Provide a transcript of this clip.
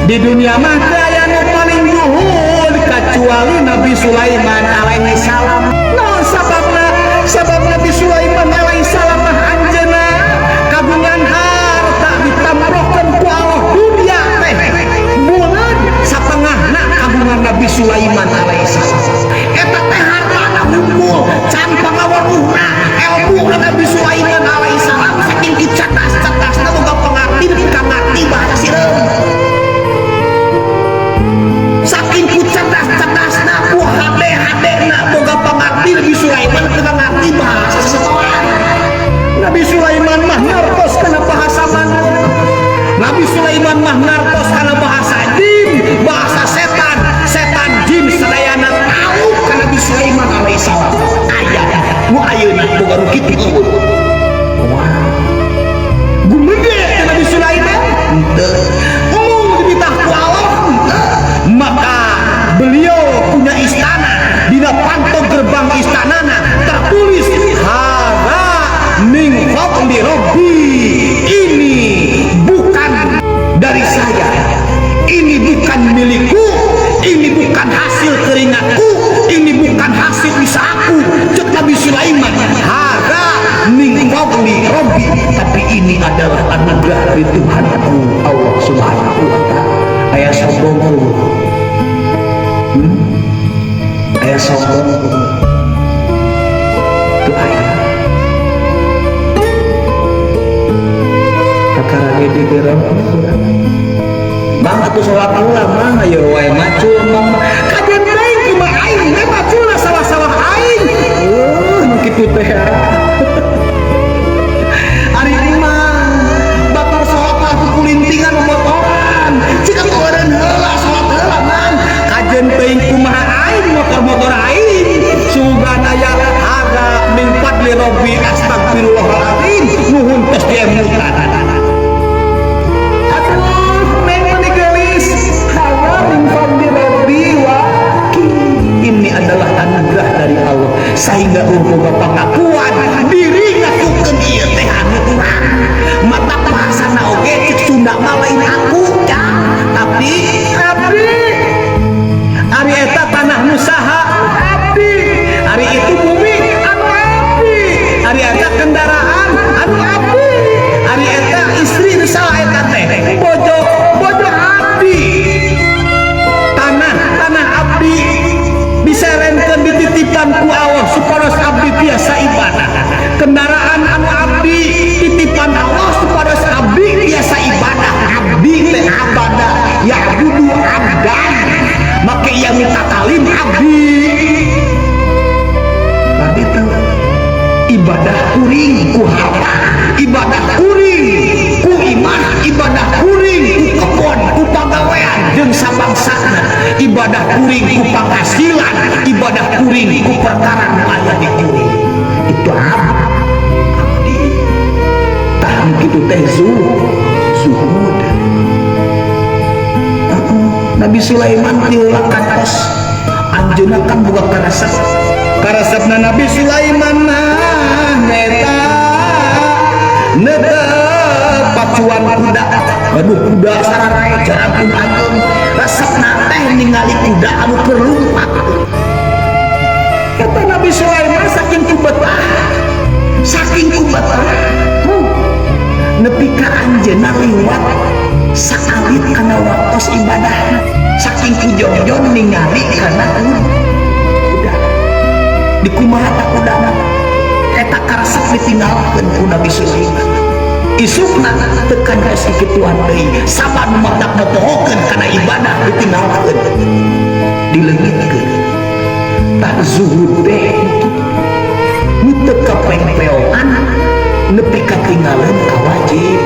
Di dunia mah teu aya nu paling luhur kecuali Nabi Sulaiman alaihi salam. Naon sababna? Sabab Nabi Sulaiman alaihi salam mah anjeunna kagungan harta ditamrohkeun ku Allah dunia teh bulan sapengahna kagungan Nabi Sulaiman alaihi salam. Eta teh hartana hungkul can pangaweruhna ilmu Nabi Sulaiman alaihi salam saking cerdas-cerdasna boga pangarti ka ngarti bahasa sireum. Saking ku cerdas-cerdasna ku hade-hadena boga pangarti Nabi Sulaiman teu ngarti bahasa seseorang. Nabi Sulaiman mah ngartos kana bahasa mana? Nabi Sulaiman mah ngartos kana bahasa jin, bahasa setan, setan jin sadayana tahu ka Nabi Sulaiman alaihi salam. Aya nu ayeuna boga nu kitu. Gumede Nabi Sulaiman henteu. Umum ditah ku Allah henteu. Maka beliau punya istana, dina pantog gerbang istanana tertulis hadza min fadli rabbi. Ini bukan dari saya, ini bukan milikku, ini bukan hasil keringatku, ini bukan hasil usahaku. Cek Nabi Sulaiman, hadza min fadli rabbi, tapi ini adalah anugerah dari Tuhanku Allah Subhanahu wa taala. Aya sombong aya sombong tu aya kakara gede gerang bang atuh salat ulama ayo wae macul mah kaden deui kumaha aing teh macul salah-salah aing nu kitu teh ari imam bakal salat aku kulintingan motoran cika eureun heula salat heula man kajen teuing kumaha aing motor-motor aing sugan aya hadza min fadli rabbi astagfirullahaladzim nuhun tos diemutan. Aduh neng mani geulis hadza min fadli rabbi wa ini adalah anugerah dari Allah sehingga boga pangakuan diri ngakukeun ieu teh anu urang mata bahasana oge cek Sunda mah lain aku tapi ari eta tanah nusaha abdi, ari itu bumi anu abdi, ari eta kendaraan anu abdi, ari eta istri nu salah eta teh bojo abdi, tanah abdi diserenkeun dititipan ku Allah supados abdi biasa ibadah, kendaraan anu abdi titipan Allah supados abdi biasa ibadah. Abdi teh abadah ya'budu abdan, maka ia minta talim abdi. Tadi itu ibadah kuring ku harta, ibadah kuring ku iman, ibadah kuring ku kebon, ku pagawean jeung sabangsana, ibadah kuring ku penghasilan, ibadah kuring ku perkara nu aya di kuring. Itu abdi. Tah kitu teh zuhud. Nabi Sulaiman diulang kantos anjeunna kan boga karasepna Nabi Sulaiman neta pacuan kuda. Aduh kuda sararae jarang ageum resepna teh ningali kuda anu keur lumpat. Kata Nabi Sulaiman saking kubetah nepi ka anjeunna liwat sakalit kana waktos ibadahna saking kujonjon ningali kana kuda di kumaha tak kudana eta karesep ditinggalkeun ku Nabi Sulaiman. Isukna tekan ka sakituan deui saban madak mopohokeun kana ibadah ditinggalkeun dileungitkeun. Tak zuhud teh nu teu kapeng-peongan nepi ka tinggalin ka wajib.